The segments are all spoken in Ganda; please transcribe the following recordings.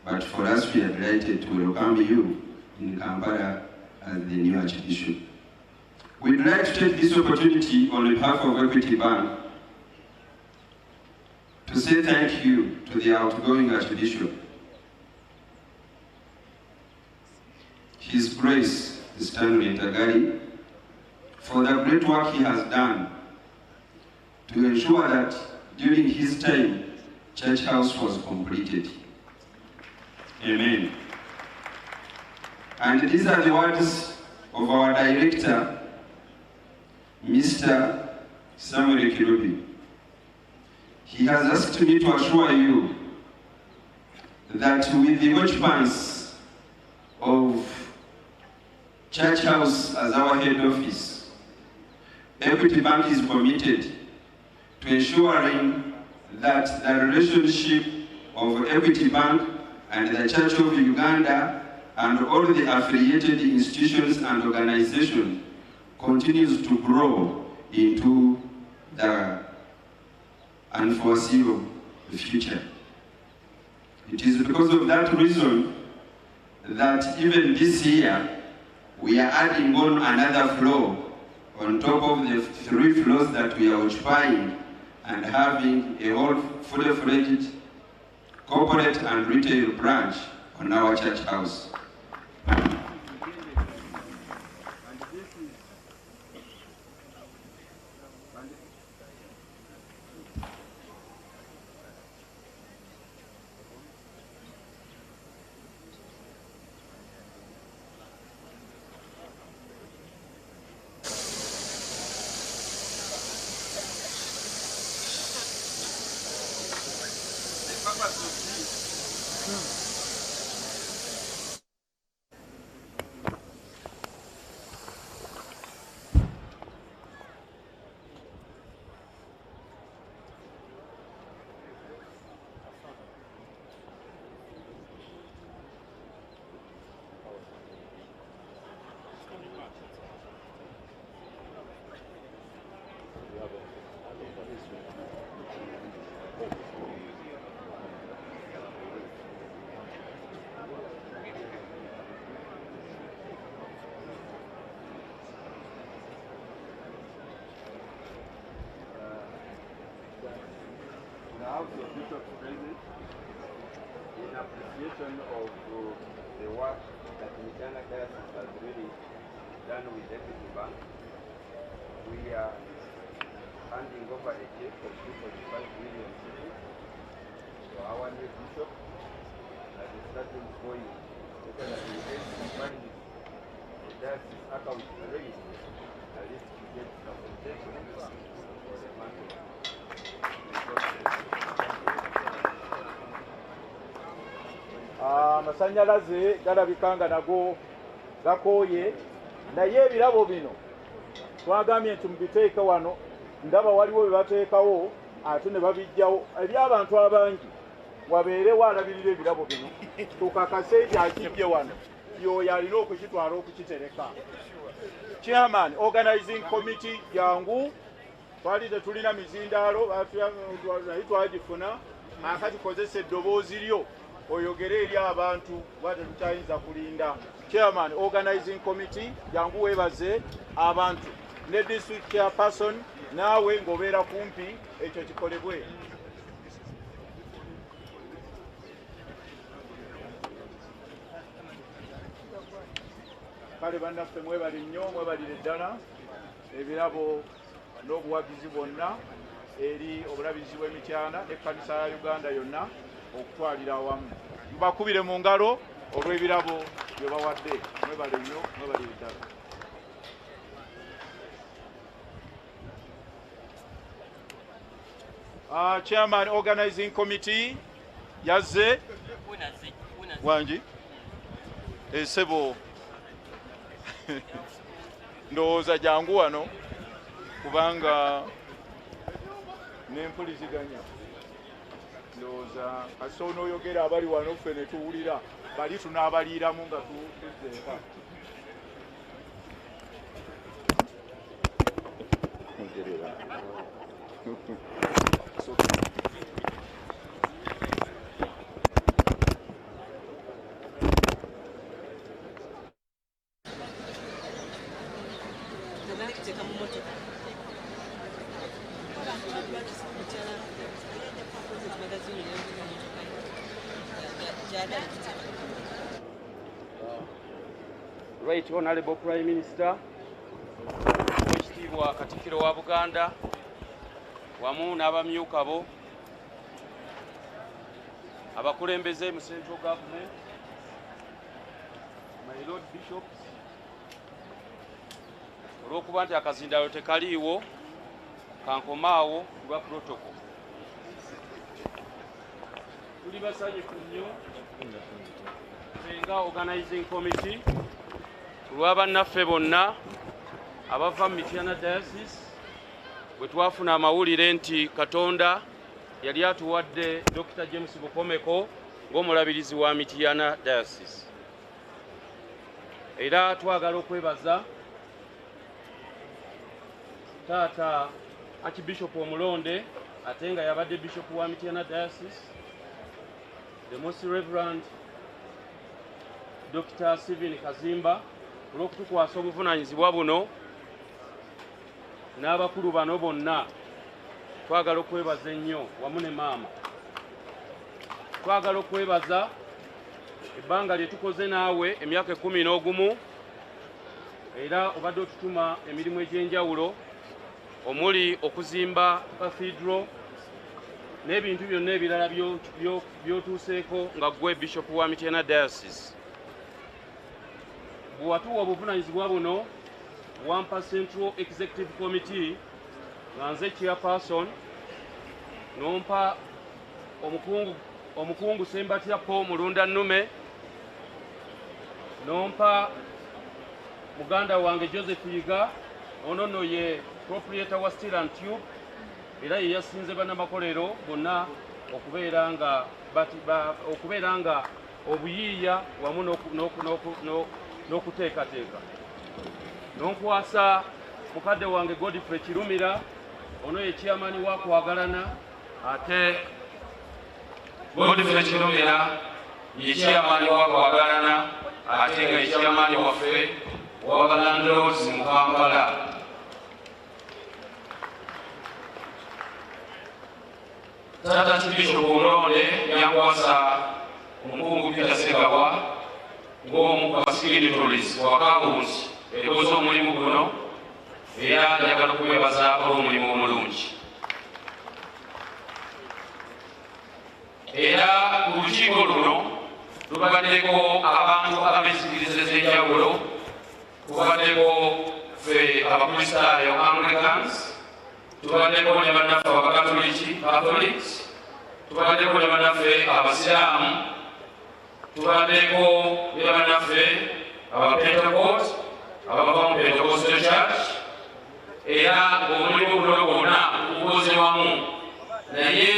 but for us we are delighted to welcome you in Kampala as the new Archbishop. We'd like to take this opportunity on behalf of Equity Bank to say thank you to the outgoing Archbishop. His Grace Stanley Ntagari, for the great work he has done to ensure that during his time, Church House was completed. Amen. And these are the words of our director, Mr. Samuel Kirubi. He has asked me to assure you that with the watchpans of Church House as our head office, Equity Bank is committed to ensuring that the relationship of Equity Bank and the Church of Uganda and all the affiliated institutions and organizations continues to grow into the unforeseeable future. It is because of that reason that even this year we are adding on another floor on top of the 3 floors that we are occupying and having a whole fully fledged corporate and retail branch on our Church House. The Bishop present in appreciation of the work that Michana Diocese has really done with Equity Bank. We are handing over a check of 2.5 million shillings to our new bishop as a starting point, so that we can find the diocese account raised, at least to get compensation for the money. Amasanyalaze galabika nga nago gakooye, naye ebirabo bino twagambye nti mubiteeka wano, ndaba waliwo bye bateekawo ate ne babijjawo eri abantu abangi wabeerewo alabirira ebirabo bino tukakase nti akibye wano y'oyo alina okukitwala okukitereka. Chairman, Organizing Committee jangu twali tetulina mizindaalo naye twagifuna akati kozesa eddoboozi lyo oyogere eri abantu bwate tukyayinza kulinda. Chairman, Organizing Committee jangu weebaze abantu ne District Chairperson naawe ng'obeera kumpi ekyo kikolebwe. Kale bannaffe mwebali nnyo, mwebalire ddala ebirabo n'obuwagizi bwonna eri obulabizi bw'emityana n'ekkanisa ya Uganda yonna okutwalira awamu. Mbakubire mu ngalo olw'ebirabo bye bawadde. Mwebale nnyo, mwebalire ddala. Chairman, Organizing Committee yazze wangi esebo ndowooza jangu wano kubanga n'empuliziganya ndowooza kasita onooyogera abali wano ffe ne tuwulira bali tunaabaliiramu nga tuzzeeka. Right Honorable Prime Minister, Ekitiibwa Katikkiro wa Buganda wamu n'abamyuka bo, abakulembeze mu Central Government, my Lord Bishops, olw'okuba nti akazindalo tekaliiwo kankomaawo lwa protocol. Tuli basanyufu nnyo nga organizing committee olwa bannaffe bonna abava mu Mityana Diocese bwe twafuna amawulire nti Katonda yali atuwadde Dr. James Bukomeko ng'omulabirizi wa Mityana Diocese. Era twagala okwebaza Taata Archbishop Omulonde ate nga yabadde Bishop wa Mityana Diocese, the Most Reverend Dr. Stephen Kazimba olw'okutukwasa obuvunaanyizibwa buno n'abakulu bano bonna. Twagala okwebaza ennyo wamu ne maama. Twagala okwebaza ebbanga lye tukoze naawe emyaka 11 era obadde otutuma emirimu egy'enjawulo omuli okuzimba cathedral n'ebintu byonna ebirala by'otuuseeko nga ggwe Bishop wa Mityana Diocese. Bwe watuwa obuvunaanyizibwa buno wampa Central Executive Committee nga nze chairperson, nompa omukungu Sembatya Paul Mulunda Nnume, nompa muganda wange Joseph Yiga, ono ye proprietor wa Steel and Tube era ye yasinze bannamakolero bonna okubeera nga obuyiiya wamu n'okuteekateeka. Nonkwasa mukadde wange Godfrey Kirumira, ono ye chairman wa Kwagalana, ate Godfrey Kirumira ye chairman wa Kwagalana ate nga ye chairman waffe wa Landlords mu Kampala. Taata Archbishop Omulonde yankwasa omukungu Peter Segawa ng'omu ku basignatories wa Kawunti ekoze omulimu guno, era njagala okwebaza olw'omulimu omulungi. Era ku lukiiko luno lubaddeko abantu ab'enzikiriza ez'enjawulo, kubaddeko ffe abakristaayo Anglicans, tubaddeko ne bannaffe abakatoliki Catholics, tubaddeko ne bannaffe abasiraamu, tubaddeko ne bannaffe abapentecost abava mu Pentecostal Church, era omulimu guno gwonna gukoze wamu. Naye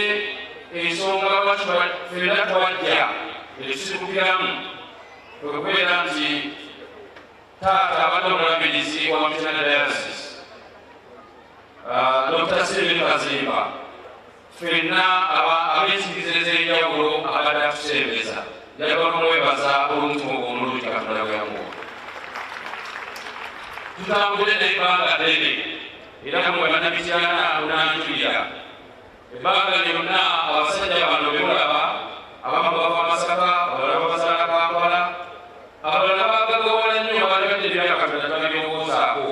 ensonga lwaki ffenna twajja etusitukiramu kwe kubeera nti taata abadde omulabirizi wa Mityana Diocese Dr. Stephen Kazimba, ffenna ab'enzikiriza ez'enjawulo abadde atusembeza, njagala omwebaza olw'omutima omulungi Katonda gwe yamuwa. Tutambule n'ebbanga ddene era mmwe bannamityana munanjulira. Ebbanga lyonna abasajja bano be mulaba, abamu bava Masaka, abalala babazaala Kampala, abalala baagagawala nnyo abaali baddirira Katonda tabirowoozaako.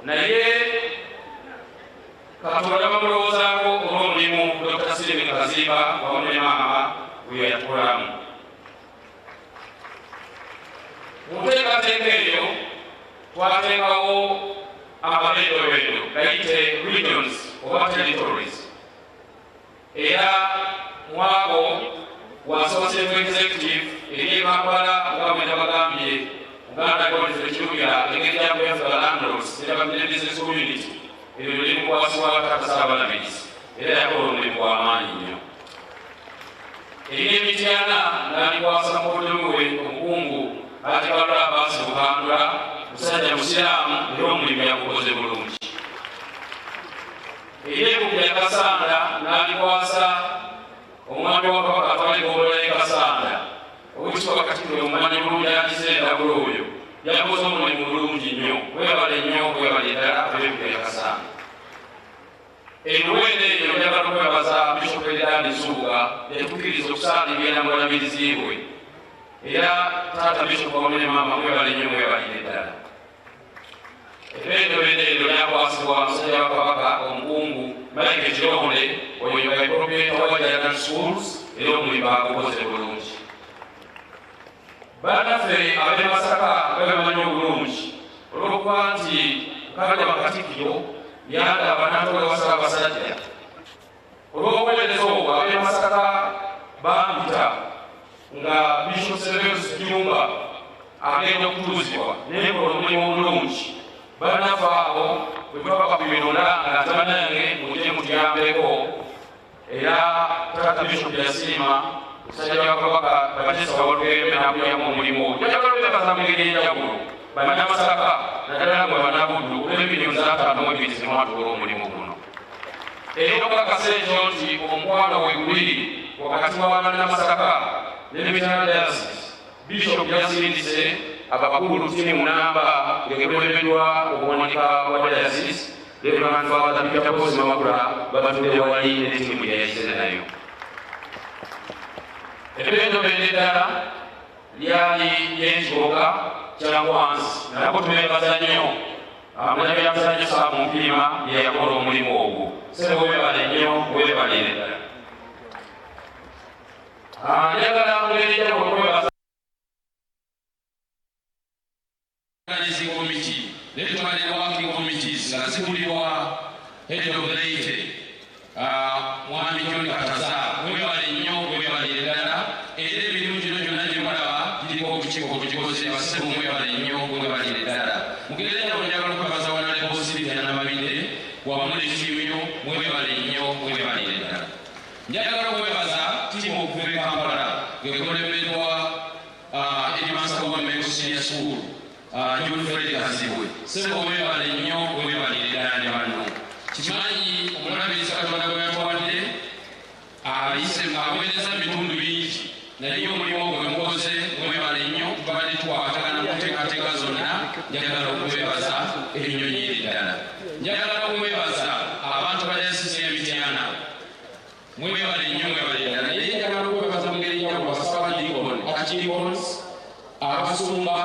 Naye Katonda bamulowoozaako olw'omulimu Dr. Stephen Kazimba wamu ne maama gwe yatulamu. Mu nteekateeka eyo twateekawo amabeedobeedo gayite regions oba territories, era mwabo wasooka Central Executive eri Kampala nga bwe nabagambye Muganda Godfrey Kirumira engeri gy'akuyamba landlords ne business community, ebyo biri mu kwasibwa Taata Ssaabalabirizi era yakola omulimu gw'amaanyi nnyo. Eri Mityana n'alikwasa mukoddomi we omukungu Atibalwa Abbas Bukandula, musajja musiraamu era omulimu yagukoze bulungi. Eri Ebubbya ya Kasanda n'alikwasa omwami wa Kabaka atwali Ggombolola y'e Kasanda, Oweekitiibwa Katikkiro omumanyi bulungi agize endagula oyo, yakoze omulimu bulungi nnyo. Webale nnyo, webale ddala ab'Ebubbya ya Kasanda. eluwende eyo njagala okwebaza Bishop Edani Nsubuga yatukkiriza okusaala eby'enambo n'abiriziibwe era taata Bishop wamu ne maama mwebale nnyo mwebalire ddala. Ebbendobendo lyakwasibwa musajja wa Kabaka omukungu Mike Kironde oyo nga proprietor wa Jagan Schools era omulimu agukoze bulungi. Bannaffe ab'e Masaka bebamanyi obulungi olw'okuba nti mukadde wa Katikkiro yandaba n'atwala wasaba abasajja olw'obuweereza obwo ab'e Masaka bampita nga Bishop Severus Jumba agenda okutuuzibwa n'enkola omulimu omulungi. Bannaffe abo bwe twava ku bironda nga bannange mujje mutuyambeko era taata Bishop yasiima musajja wa Kabaka Batesa Walwembe n'akuyamba omulimu ogwo. Njagala okwebaza mu ngeri ey'enjawulo Bannamasaka naddala mwe Bannabuddu olw'emiliyoni $5.2 zimwatula omulimu guno. Era okukakasa ekyo nti omukwano we guli wakati wa Bannamasaka ne Mitara Diocese, Bishop yasindise abakulu ttiimu namba ng'ekulembeddwa obuwanika bwa Diocese Reverend Father Peter Bosima Wabula babatudde wali ne ttiimu gye yayise nayo. Ebbendobendo eddala lyali ly'ekiboga kya Nkwanzi nalako tubeebaza nnyo munabyamuzannyo Saamu Mpirima ye yakola omulimu ogwo. Ssebo weebale nnyo weebalire ddala. Njagala mu ngeri enjawulo okwebaza Organizing Committee, Electoral Working Committees nga zibulirwa Head of the Late Mwami John Kataza mwebale nnyo weebalire ddala era emirimu gino gyonna gye mulaba giriko obukiiko bugikoze basebo mwebale nnyo weebalire ddala. Mugere enjawulo njagala okwebaza Honorable Sylvia Namabinde wamu ne ttiimu mwebale nnyo weebalire ddala. Njagala okwebaza ttiimu okuva e Kampala ng'ekulembeddwa Headmaster wa Mengo Senior School John Fred Kazibwe. Sebo weebale nnyo weebalire ddala ne banno. Kimanyi omulabiriza Katonda gwe yatwadde ayise aweereza mu bitundu bingi naye omulimu ogwo gwe mukoze mwebale nnyo tubadde tukwatagana mu nteekateeka zonna. Njagala okubeebaza ebinyonyiri ddala. Njagala okubeebaza abantu ba Dayosisi y'e Mityana mwebale nnyo mwebale ddala. Naye njagala okubeebaza mu ngeri enjawulo basaba diikoni archdiakons abasumba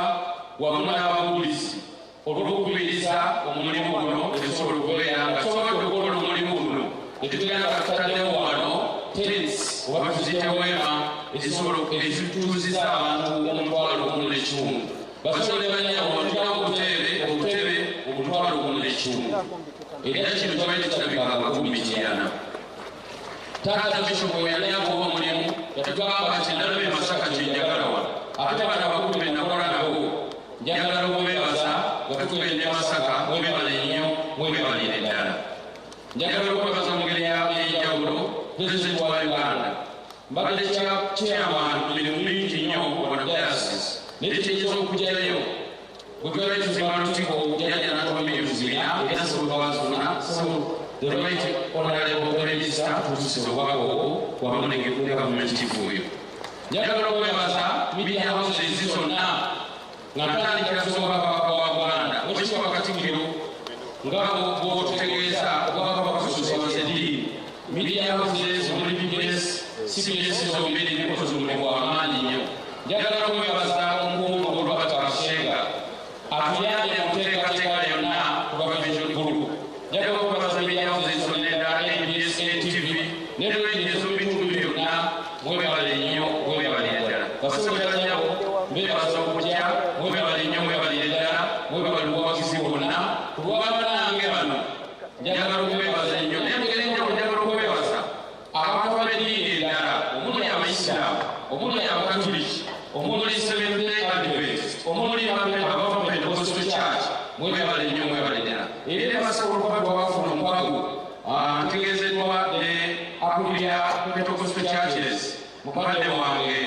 wamu n'ababuulizi olw'okukubiriza omulimu guno ebisobola okubeera nga tusobodde okukola omulimu guno netugenda katutaddewo wano tents oba tuzite weema ezituuzisa abantu $1,100 basobole banyawo tugamba obutebe $1,100 era kino kyabadde kirabikanga ku Mityana. Taata Bishop we yali agoba omulimu yatugamba nti ndalaba e Masaka kyenjagala wano ate bano abakulu be nakola nabo njagala okubeebaza nga tugende Masaka mwebale nnyo mwebalire ddala. Njagala okwebaza mu ngeri y'enjawulo President wa Uganda mbadde chairman mu mirimu mingi nnyo wano Diocese naye kiyinza okugyayo bwe twali tuzimba Lutiko jjajja n'atuwa miliyoni 4 era sobola wazuna so the right honorable minister tutusise obubaka obwo wamu ne gavumenti kifuuyo. Njagala okwebaza media houses zonna nga ntandikira kusooka Kabaka wa Buganda Mwekiwa Katikkiro nga bw'otutegeeza Obwakabaka busosoze eddiini media houses omuli PBS, CBS zombiri nekoze omulimu w'amaanyi nnyo. Njagala okwebaza omukungu Robert Kashenga atuyambye mu nteekateeka yonna ku Vision Group. Njagala okwebaza media houses zonna endala NBS, NTV ne radio ez'omubitundu byonna mwebale nnyo mwebalire ddala. Basobola nnyabo mbeebaza okujja mwebale nnyo mwebalire ddala mwebale obuwagizi bwonna ku lw'abannange bano. Njagala okubeebaza nnyo naye mugere nnyo njagala okubeebaza abantu ab'eddiini endala omuli Abaisiraamu omuli Abakatuliki omuli Seventh Day Adventist omuli Pentecostal Church mwebale nnyo mwebale ddala. Era basobola okuba bafuna omukwago ntegeezeddwa akulira Pentecostal Churches mukadde wange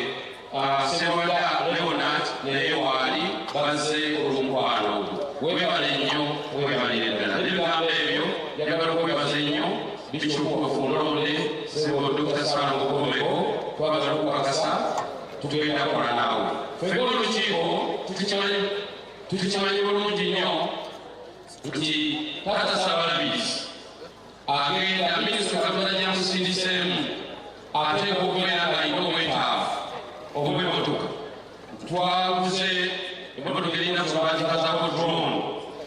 Sewada Leonard naye waali bazze olw'omukwano ogwo. Weebale nnyo weebalire ddala. Ebigambo ebyo njagala okwebaza ennyo Bishop Ofundolonde Sebo Dr. Salango Komeko twagala okukakasa tugenda kola naawe. Ffe olukiiko tukikimanyi bulungi nnyo nti taata Ssaabalabirizi agenda minisita katonda gyamusindiseemu ateeka okubeera ng'alina obwetaavu obw'emmotoka. Twaguze emmotoka erina kubatikazako drone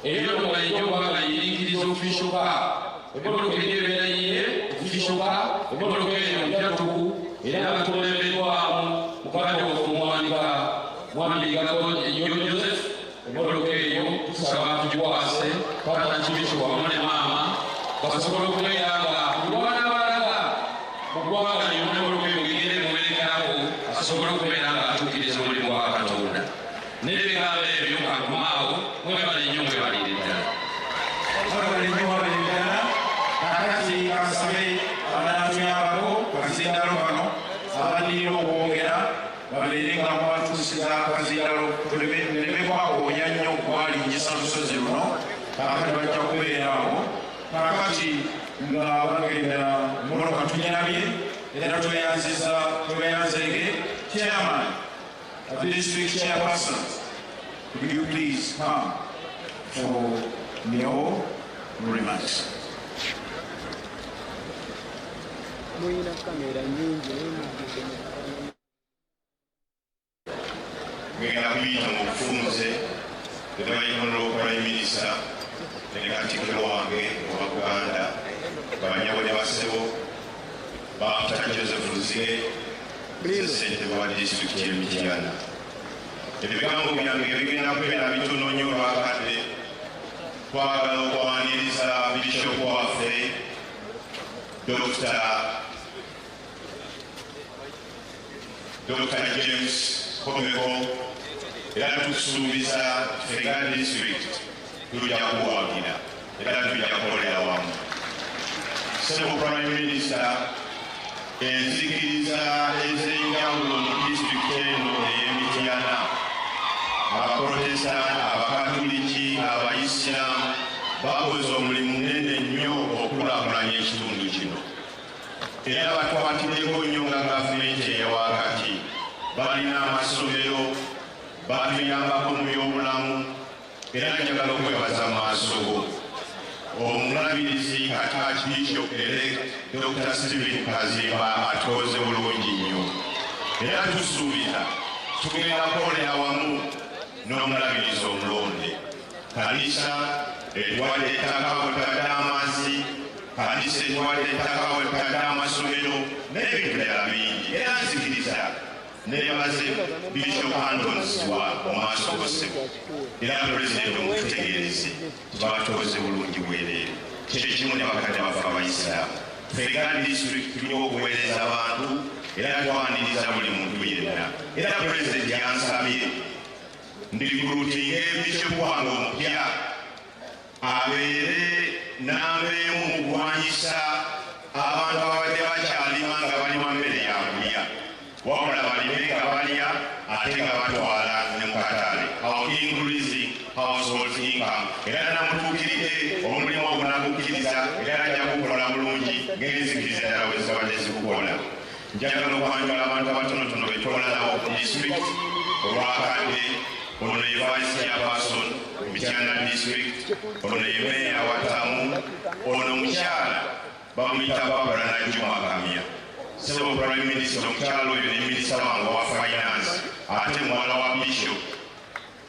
eyo nga ejja okuba nga yiriikiriza official car. Emmotoka eri ebeera yiye official car, emmotoka eyo njatuku era nga tulemberwamu mukadde waffe omuwanika Mwamiligako Joseph. Emmotoka eyo tusaba tugikwase pata kibisho wamu ne maama basobola okubeera nga lwana balaga mu ggwanga lyonna emmotoka eyo ngegere muwerekerako asobola okubeera nga atuukiriza omulimu gwa Katonda. N'ebigambo ebyo kankomaawo mwebale nnyo mwebalire ddala. Mwebale nnyo mwebale ddala. Kakati kansabe abanatuyambako kazindalo kano abandirira okwongera babeere nga mubatuusiza akazindalo nebekwakoonya nnyo okubalinnyisa lusozi luno. Kakati bajja kubeera awo. Kakati nga bagenda mmotoka tunyirabye era tweyanzege chairman of district chairperson, would you please come for your remarks? Ngenda kuyita mu bufunze tebayikonola Prime Minister ne Katikkiro wange owa Buganda banyabo ne basebo Dr. Joseph Luzige ssentebe wa disitulikiti y'e Mityana. Ebigambo byange bigenda kubeera bitono nnyo olwakadde twagala okwaniriza bishopu waffe Dr. James Komeko era tusuubiza Fega District tujja kuwagira era tujja kukolera wamu. Ssebo Prime Minister, enzikiriza ez'enjawulo mu disitulikiti eno ey'e Mityana, Abaprotestant, Abakatuliki, Abayisiraamu bakoze omulimu munene nnyo okulaakulanya ekitundu kino. Era batwatiddeko nnyo nga gavumenti eyawakati balina amasomero batuyambako mu byobulamu era njagala okwebaza maaso go omulabirizi Kati Bishop elect Dr. Stephen Kazimba atukoze bulungi nnyo era tusuubiza tugenda kukolera wamu n'omulabirizi omulonde. Kanisa etwadde ettaka wetwadde amazzi, kanisa etwadde ettaka wetwadde amasomero n'ebintu ddala bingi era nzikiriza nebaze Bishop Andrews wa omaaso g'ossebo era pulezidenti omututegeereze tubatukoze bulungi bwereere. Kyekimu ne bakadde baffe Abayisiraamu. Fega District tulina okuweereza abantu era twaniriza buli muntu yenna. Era pulezidenti yansabye ndirikulutinga Bishop wange omupya abeere n'abeemu mugwanyisa abantu abadde bakyalima nga balima mmere ya kulya wabula balime nga balya ate nga batwala ne mu katale, increasing household income. Era namutuukirire omulimu ogunagukkiriza era ajja kukola bulungi ng'enzikiriza ddala bwe zibadde zikukola. Njagala okwanjula abantu abatonotono be twolalawo ku district olwakadde. Ono ye vice chairperson mu Mityana district, ono ye meya Watamu, ono mukyala bamuyita Barbara Najjuma Kamya. Ssebo Prime Minister omukyala oyo ne minisita wange wa finance ate muwala wa Bishop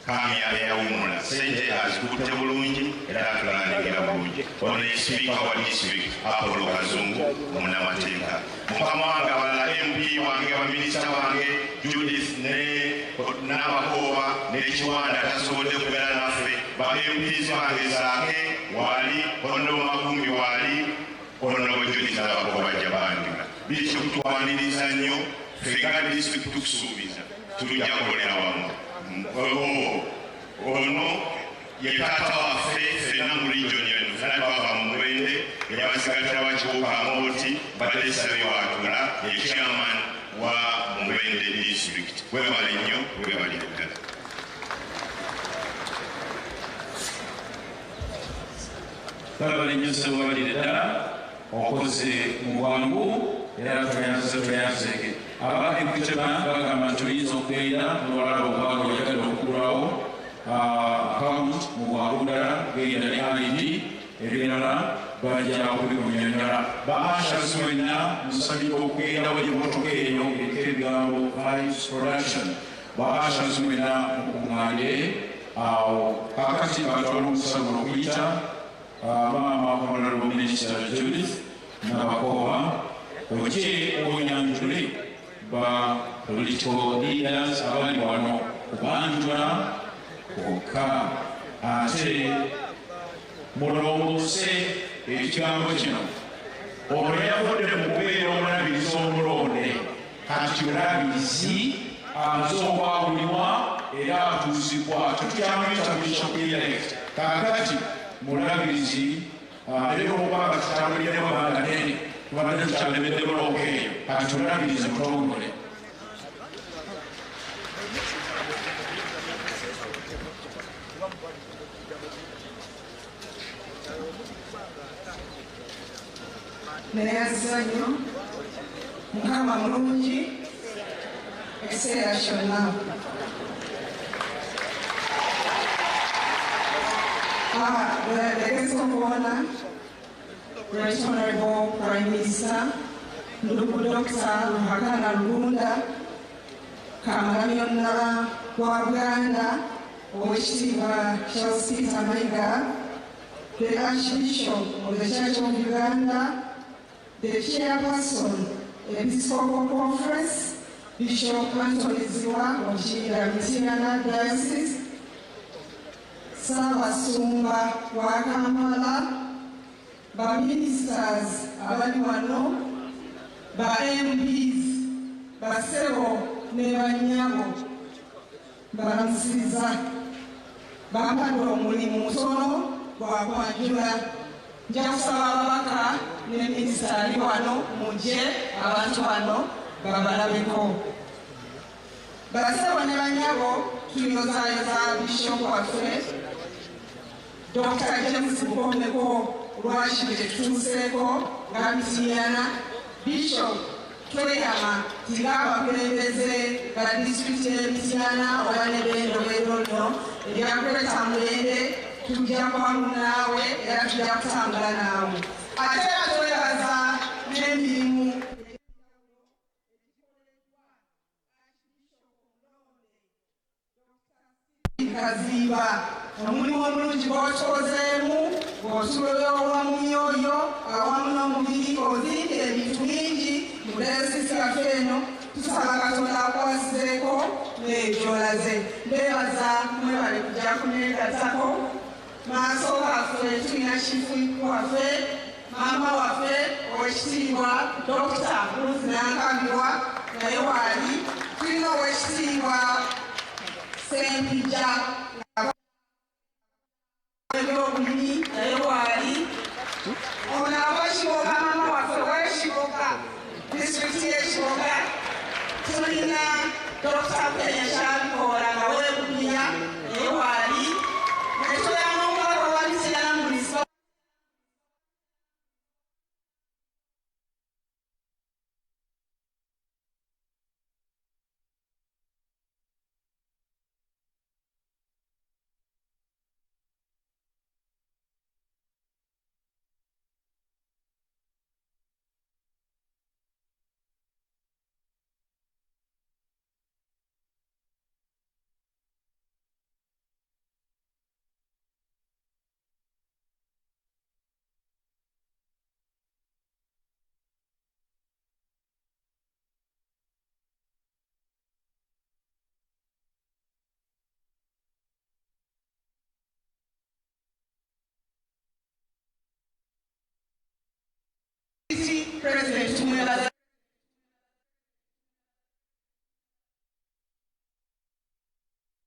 Kamya eyawumula. Ssente azikutte bulungi era atulangirira bulungi. Ono ye speaker wa district Apollo Kazungu munnamateeka. Mukama wange abalala MP wange baminisita bange Judith n'Abakoba n'Ekiwanda tasobodde kubeera naffe, ba MPs bange Zaake waali, Ono Magumbi waali, Ono Judith n'Abakoba bajja bandika. Bityo twaniriza nnyo Fega District tukusuubiza tujja kukolera wamu. Ono ye taata waffe ffenna mu region eno fenna twava mu Mwende era basigatira bakibuuka Amooti badde Ssabye Watula ye chairman wa Mwende district. Webale nnyo webalire ddala. Twebale nnyo ssebo webalire ddala okoze mu bwangu era tweyanzege. Aba Equity Bank bagamba nti oyinza okugenda n'olwalaba obwago oyagala okugulawo account mu bwangu ddala genda ne ID ebirala bajja kubikunnyonnyola baashas mwenna musabira okugenda wali motoka eyo eriko ebigambo vice production baashas mwenna mukuŋŋaanye awo kakati batwala omusala guno okuyita maama honorable minister Judith Nabakooba ojje onyanjule ba political leaders abali wano kubanjula kwokka ate mulongose ekigambo kino ono yavudde mu kubeera omulabirizi omulonde kati mulabirizi amaze okwawulibwa era atuuzibwa tetukyamuyita bishop elect kakati mulabirizi era okwanga tutambuliremu banga nene tubadde tukyalebedde bulooka eyo kati mulabirizi mutongole Nereazza nnyo mukama mulungi ekiseera kyonna legezi okuwona Right Honorable Prime Minister Ndugu Dr. Ruhakana Rugunda Kamalabyonnala wa Buganda Oweekitiibwa Charles Peter Mayiga the Archbishop of the Church of Uganda, the Chairperson of the Episcopal Conference, Bishop Anthony Ziwa of Mityana Diocese, Ssaabasumba wa Kampala, ba ministers abali wano, ba MPs, ba ssebo ne bannyabo, balamusiriza, bampadde omulimu mutono gwakwanjula. Nja kusaba ababaka ne minisita ali wano mujje abantu bano babalabeko. Basebo ne banyabo tuyozaayoza bishopu waffe Dr. James Bukomeko lwaki tetutuuseeko nga Mityana Bishop tweyama tingabakulembeze ba disitulikiti y'Emityana oba ne Bendobero lino eryakuleta Mulende tujja kwamu naawe era tujja kutambula naawe ate era twebaza n'emirimu Kaziba omulimu omulungi gw'otukozeemu bw'otulola mu myoyo awamu n'omubiri ozindi ebintu bingi mu dayosisi yaffe eno tusaba Katonda akwasizeeko n'ebyolaze mbeebaza mwebale kujja kuneegattako maaso waffe tulina kifu waffe maama waffe Oweekitiibwa Dr. Ruth Nankabirwa naye waali tulina Oweekitiibwa Sempija ebyobulimi naye waali ono abakiboga maama waffe w'ekiboga disitulikiti y'ekiboga tulina Dr. Kenya Kyabikoola nga weebunya naye waali netulina n'omubaka wa Mityana municipal President Mwebaza